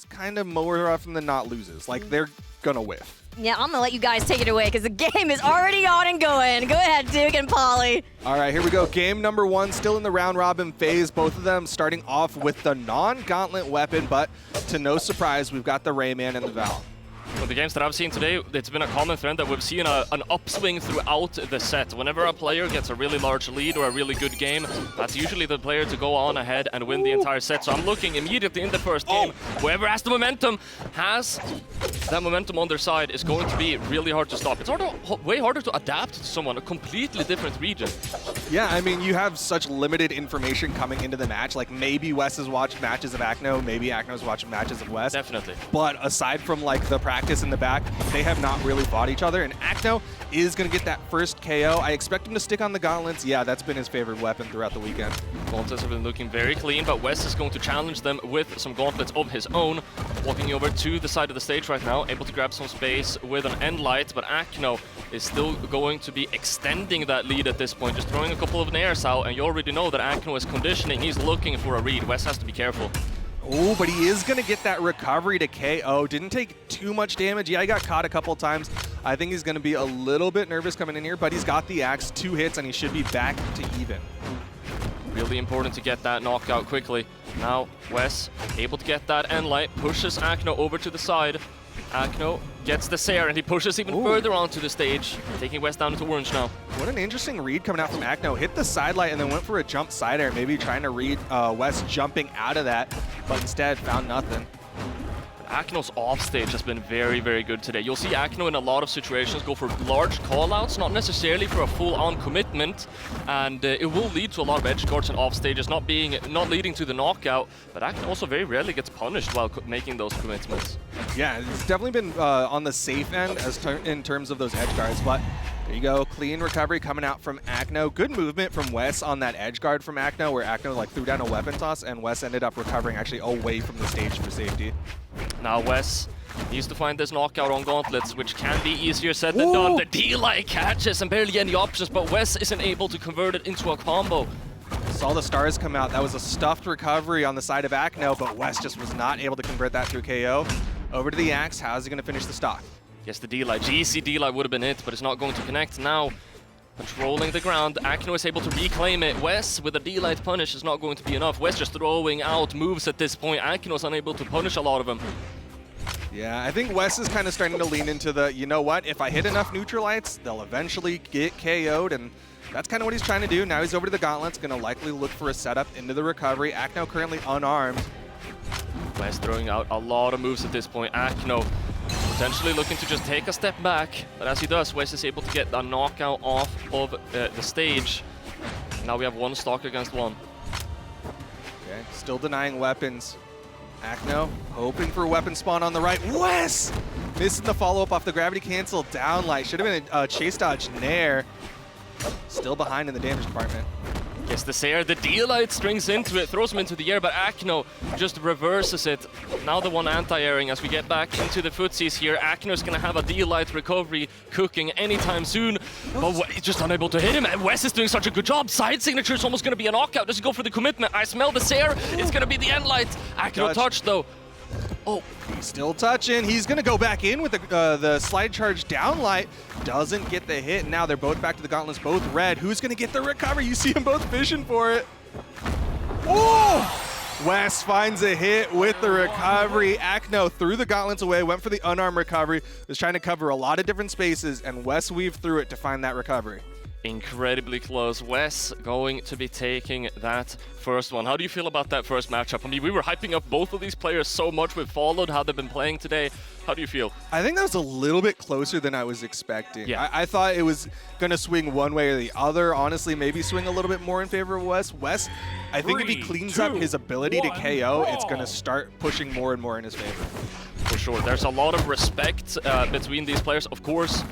is kind of more often than not loses. Like, they're gonna whiff. Yeah, I'm gonna let you guys take it away because the game is already on and going. Go ahead, Duke and Polly. All right, here we go. Game number 1, still in the round robin phase. Both of them starting off with the non-gauntlet weapon, but to no surprise, we've got the Rayman and the Val. Well, the games that I've seen today, it's been a common trend that we've seen an upswing throughout the set. Whenever a player gets a really large lead or a really good game, that's usually the player to go on ahead and win the entire set. So I'm looking immediately in the first game. Whoever has the momentum has that momentum on their side is going to be really hard to stop. It's way harder to adapt to someone, a completely different region. Yeah, I mean, you have such limited information coming into the match. Like, maybe Wess has watched matches of Acno, maybe Acno's watched matches of Wess. Definitely. But aside from, like, the practice in the back, they have not really fought each other, and Acno is going to get that first KO. I expect him to stick on the gauntlets. Yeah, that's been his favorite weapon throughout the weekend. Gauntlets have been looking very clean, but Wess is going to challenge them with some gauntlets of his own. Walking over to the side of the stage right now, able to grab some space with an end light, but Acno is still going to be extending that lead at this point, just throwing a couple of nairs out, and you already know that Acno is conditioning. He's looking for a read. Wess has to be careful. Oh, but he is going to get that recovery to KO. Didn't take too much damage. Yeah, he got caught a couple times. I think he's going to be a little bit nervous coming in here, but he's got the axe, 2 hits, and he should be back to even. Really important to get that knockout quickly. Now, Wess able to get that end light, pushes Acno over to the side. Acno gets the Sair, and he pushes even further onto the stage, taking Wess down into orange now. What an interesting read coming out from Acno. Hit the side light and then went for a jump side air, maybe trying to read Wess jumping out of that, but instead found nothing. Acno's offstage has been very, very good today. You'll see Acno in a lot of situations go for large callouts, not necessarily for a full-on commitment, and it will lead to a lot of edge guards and offstages not leading to the knockout, but Acno also very rarely gets punished while making those commitments. Yeah, it's definitely been on the safe end in terms of those edge guards, but there you go, clean recovery coming out from Acno. Good movement from Wess on that edge guard from Acno, where Acno like threw down a weapon toss, and Wess ended up recovering actually away from the stage for safety. Now Wess needs to find this knockout on gauntlets, which can be easier said than done. The D-Light catches and barely any options, but Wess isn't able to convert it into a combo. Saw the stars come out. That was a stuffed recovery on the side of Acno, but Wess just was not able to convert that to a KO. Over to the axe. How's he going to finish the stock? Yes, the D-Light. GC D-Light would have been it, but it's not going to connect. Now, controlling the ground, Acno is able to reclaim it. Wess with a D-Light punish is not going to be enough. Wess just throwing out moves at this point. Acno is unable to punish a lot of them. Yeah, I think Wess is kind of starting to lean into the, you know what, if I hit enough neutralites, they'll eventually get KO'd, and that's kind of what he's trying to do. Now he's over to the gauntlets, going to likely look for a setup into the recovery. Acno currently unarmed. Wess throwing out a lot of moves at this point. Acno potentially looking to just take a step back, but as he does, Wess is able to get a knockout off of the stage. Now we have 1 stock against 1. Okay, still denying weapons. Acno hoping for a weapon spawn on the right. Wess missing the follow-up off the gravity cancel down light. Should have been a chase dodge nair. Still behind in the damage department. Gets the Sair, the D-Light strings into it, throws him into the air, but Acno just reverses it. Now the one anti-airing as we get back into the footsies here. Acno's gonna have a D-Light recovery cooking anytime soon, but he's just unable to hit him, and Wess is doing such a good job. Side signature is almost gonna be a knockout. Does he go for the commitment? I smell the Sair. It's gonna be the end light. Acno touched though. Oh, he's still touching. He's going to go back in with the slide charge down light. Doesn't get the hit. Now they're both back to the gauntlets, both red. Who's going to get the recovery? You see them both fishing for it. Oh! Wess finds a hit with the recovery. Acno threw the gauntlets away, went for the unarmed recovery. Was trying to cover a lot of different spaces, and Wess weaved through it to find that recovery. Incredibly close. Wess going to be taking that first one. How do you feel about that first matchup? I mean, we were hyping up both of these players so much. We've followed how they've been playing today. How do you feel? I think that was a little bit closer than I was expecting. Yeah. I thought it was going to swing one way or the other. Honestly, maybe swing a little bit more in favor of Wess. Wess, I think if he cleans up his ability to KO, it's going to start pushing more and more in his favor. For sure. There's a lot of respect between these players. Of course,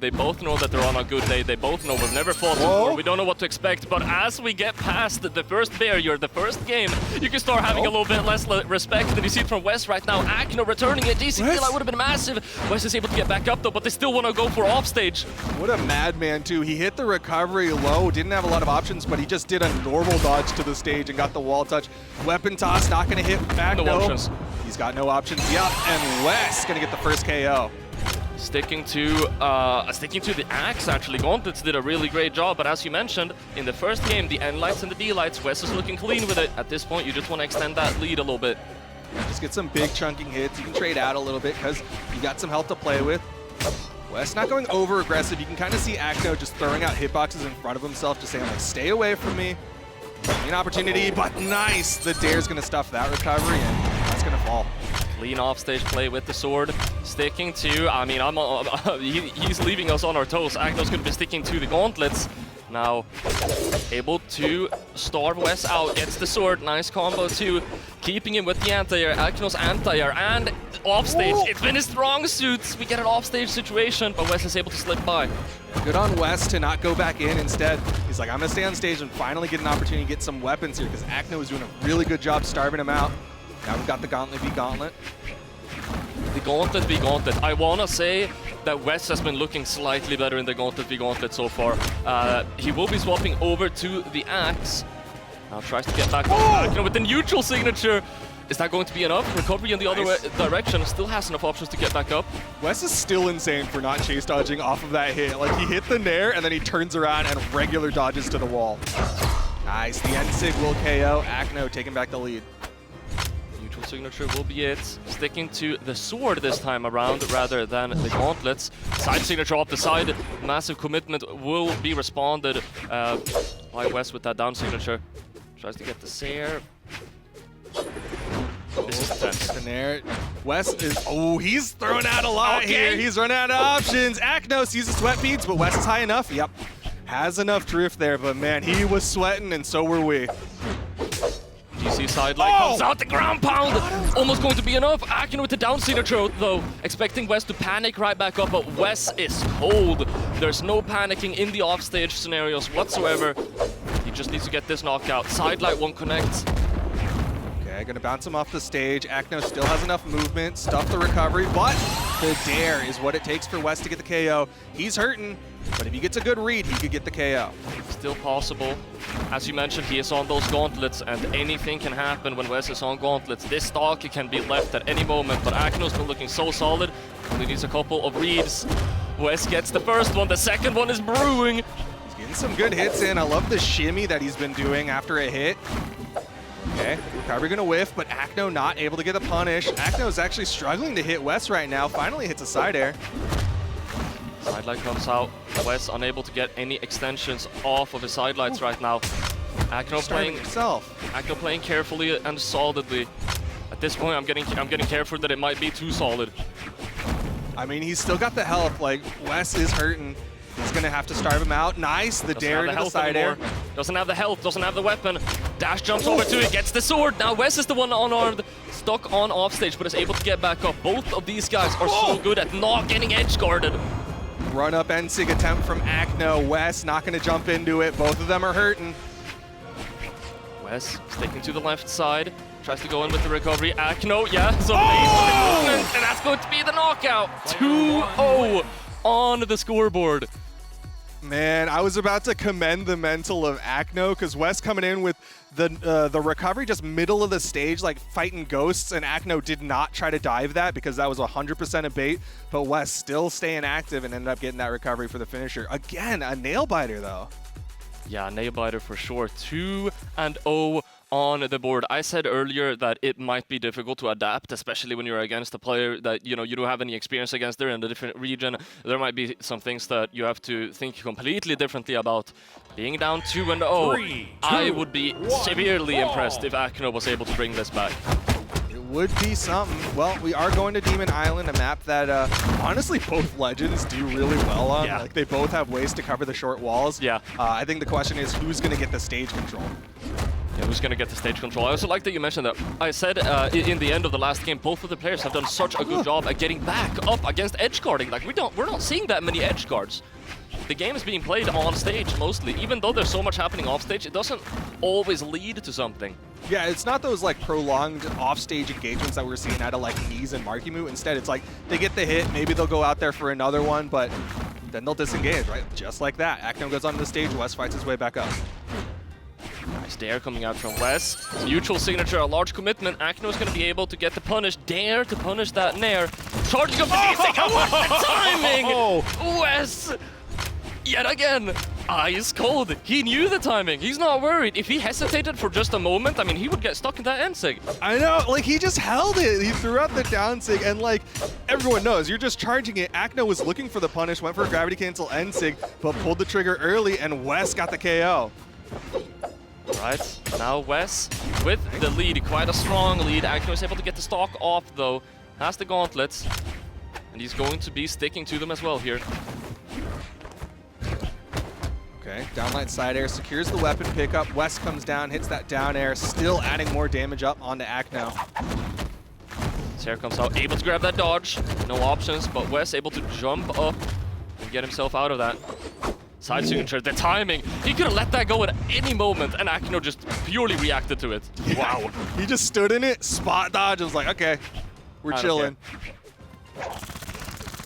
they both know that they're on a good day. They both know we've never fought before. We don't know what to expect. But as we get past the first barrier, the first game, you can start having a little bit less respect than you see it from Wess right now. Acno returning it. DC kill would have been massive. Wess is able to get back up though, but they still want to go for offstage. What a madman too. He hit the recovery low, didn't have a lot of options, but he just did a normal dodge to the stage and got the wall touch. Weapon toss, not going to hit back. No options. He's got no options. Yup, and Wess gonna get the first KO. Sticking to the axe, actually. Gauntlets did a really great job, but as you mentioned, in the first game, the N-Lights and the D-Lights, Wess is looking clean with it. At this point, you just want to extend that lead a little bit. Just get some big chunking hits. You can trade out a little bit because you got some health to play with. Wess not going over aggressive. You can kind of see Acno just throwing out hitboxes in front of himself, just saying like, stay away from me. An opportunity, but nice. The Dare's gonna stuff that recovery and that's gonna fall. Clean offstage play with the sword, sticking to, I mean, he's leaving us on our toes. Acno's gonna be sticking to the gauntlets. Now, able to starve Wess out, gets the sword, nice combo too. Keeping him with the anti-air, Acno's anti-air, and offstage. Whoa. It's been his strong suits. We get an offstage situation, but Wess is able to slip by. Good on Wess to not go back in instead. He's like, I'm gonna stay on stage and finally get an opportunity to get some weapons here because Acno is doing a really good job starving him out. Now we've got the Gauntlet v Gauntlet. The Gauntlet v Gauntlet. I wanna say that Wess has been looking slightly better in the Gauntlet v Gauntlet so far. He will be swapping over to the axe. Now tries to get back on Acno with the neutral signature. Is that going to be enough? Recovery in the other direction. Still has enough options to get back up. Wess is still insane for not chase dodging off of that hit. Like he hit the nair and then he turns around and regular dodges to the wall. Nice, the N-Sig will KO. Acno taking back the lead. Neutral signature will be it. Sticking to the sword this time around rather than the gauntlets. Side signature off the side. Massive commitment will be responded by Wess with that down signature. Tries to get the Sair. This is intense. The nair. Wess is, he's throwing out a lot here. He's running out of options. Acno sees the sweat beads, but Wess is high enough. Yep, has enough drift there, but man, he was sweating and so were we. GC sideline comes out, the ground pound! Almost going to be enough. Acno with the down signature though, expecting Wess to panic right back up, but Wess is cold. There's no panicking in the offstage scenarios whatsoever. He just needs to get this knockout. Sidelight won't connect. Okay, gonna bounce him off the stage. Acno still has enough movement, stuff the recovery, but the dare is what it takes for Wess to get the KO. He's hurting, but if he gets a good read, he could get the KO. Still possible. As you mentioned, he is on those gauntlets, and anything can happen when Wess is on gauntlets. This stock can be left at any moment, but Acno's been looking so solid. Only needs a couple of reads. Wess gets the first one, the second one is brewing. He's getting some good hits in. I love the shimmy that he's been doing after a hit. Okay, recovery gonna whiff, but Acno not able to get a punish. Acno is actually struggling to hit Wess right now. Finally hits a side air. Sidelight comes out. Wess unable to get any extensions off of his sidelights right now. Acno playing carefully and solidly. At this point, I'm getting careful that it might be too solid. I mean, he's still got the health. Like Wess is hurting. He's gonna have to starve him out. Nice, the dare into the side air. Doesn't have the health, doesn't have the weapon. Dash jumps over to it, gets the sword. Now Wess is the one unarmed, stuck on offstage, but is able to get back up. Both of these guys are so good at not getting edge guarded. Run up N-Sig attempt from Acno. Wess not gonna jump into it. Both of them are hurting. Wess sticking to the left side. Tries to go in with the recovery. Acno, so movement, and that's going to be the knockout. 2-0 on the scoreboard. Man, I was about to commend the mental of Acno because Wess coming in with the recovery just middle of the stage, like fighting ghosts, and Acno did not try to dive that because that was 100% a bait, but Wess still staying active and ended up getting that recovery for the finisher. Again, a nail biter though. Yeah, nail biter for sure. 2-0 on the board. I said earlier that it might be difficult to adapt, especially when you're against a player that you don't have any experience against. They're in a different region. There might be some things that you have to think completely differently about. Being down 2-0, I would be severely impressed if Acno was able to bring this back. It would be something. Well, we are going to Demon Island, a map that honestly both legends do really well on. Yeah. Like they both have ways to cover the short walls. Yeah. I think the question is who's going to get the stage control. Yeah, who's going to get the stage control? I also like that you mentioned that. I said in the end of the last game, both of the players have done such a good job at getting back up against edge guarding. Like we're not seeing that many edge guards. The game is being played on stage mostly. Even though there's so much happening off stage, it doesn't always lead to something. Yeah, it's not those like prolonged off-stage engagements that we're seeing out of like Knees and Markimu. Instead, it's like they get the hit, maybe they'll go out there for another one, but then they'll disengage, right? Just like that. Acno goes onto the stage, Wess fights his way back up. Nice dare coming out from Wess. Neutral signature, a large commitment. Acno is going to be able to get the punish. Dare to punish that Nair. Charging up the D6. Oh, what the timing! Wess! Yet again, ice cold. He knew the timing. He's not worried. If he hesitated for just a moment, I mean, he would get stuck in that end sig. I know, like he just held it. He threw out the down sig, and like everyone knows, you're just charging it. Acno was looking for the punish, went for a gravity cancel end sig, but pulled the trigger early, and Wess got the KO. Right, now Wess with the lead, quite a strong lead. Acno is able to get the stock off though, has the gauntlets, and he's going to be sticking to them as well here. Okay, downlight side air secures the weapon pickup. Wess comes down, hits that down air, still adding more damage up onto Acno. Sarah comes out, able to grab that dodge. No options, but Wess able to jump up and get himself out of that. Side signature, the timing. He could have let that go at any moment, and Acno just purely reacted to it. Wow. He just stood in it, spot dodge, and was like, okay, we're chilling.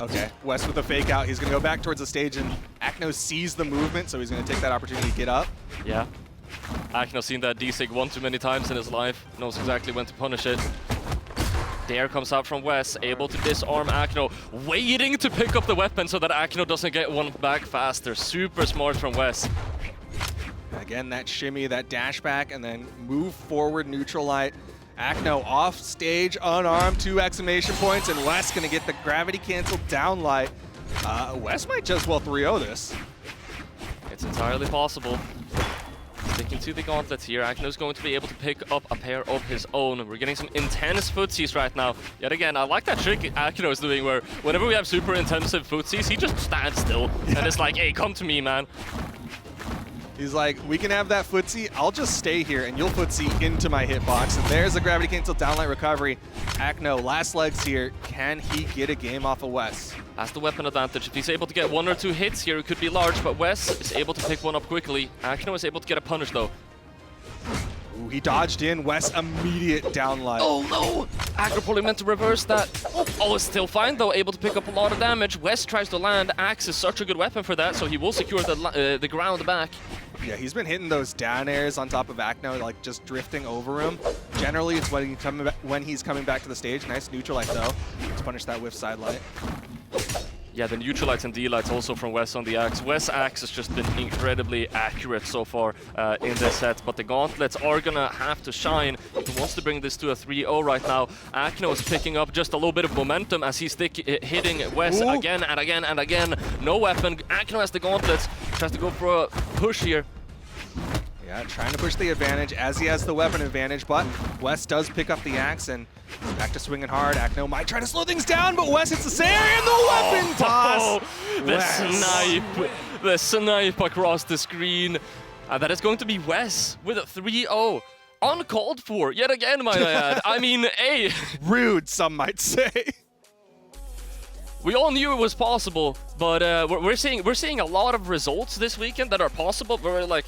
Okay, Wess with a fake out. He's going to go back towards the stage, and Acno sees the movement, so he's going to take that opportunity to get up. Yeah. Acno seen that D-Sig one too many times in his life, knows exactly when to punish it. Dare comes out from Wess, able to disarm Acno, waiting to pick up the weapon so that Acno doesn't get one back faster. Super smart from Wess. Again, that shimmy, that dash back, and then move forward, neutral light. Acno off stage, unarmed, 2 exclamation points, and Wess gonna get the gravity canceled down light. Wess might just well 3-0 this. It's entirely possible. Sticking to the gauntlets here, Acno's going to be able to pick up a pair of his own. We're getting some intense footsies right now. Yet again, I like that trick Acno is doing where whenever we have super intensive footsies, he just stands still and it's like, hey, come to me, man. He's like, we can have that footsie, I'll just stay here and you'll footsie into my hitbox. And there's the gravity cancel downlight recovery. Acno, last legs here. Can he get a game off of Wess? Has the weapon advantage. If he's able to get 1 or 2 hits here, it could be large, but Wess is able to pick one up quickly. Acno is able to get a punish though. Ooh, he dodged in, Wess immediate downlight. Oh no! Acno probably meant to reverse that. Oh, it's still fine though, able to pick up a lot of damage. Wess tries to land. Axe is such a good weapon for that, so he will secure the ground back. Yeah, he's been hitting those down airs on top of Acno, like just drifting over him. Generally, it's when he's coming back to the stage. Nice neutral light though. Let's punish that with side light. Yeah, the neutral lights and D-lights also from Wess on the axe. Wess' axe has just been incredibly accurate so far in this set, but the gauntlets are gonna have to shine if he wants to bring this to a 3-0 right now. Acno is picking up just a little bit of momentum as he's hitting Wess again and again and again. No weapon. Acno has the gauntlets. Tries to go for a push here. Yeah, trying to push the advantage as he has the weapon advantage, but Wess does pick up the axe and back to swinging hard. Acno might try to slow things down, but Wess hits the Sayer and the weapon toss! The snipe across the screen. That is going to be Wess with a 3-0. Uncalled for, yet again, might I add. I mean, hey. Rude, some might say. We all knew it was possible, but we're seeing a lot of results this weekend that are possible. We're like,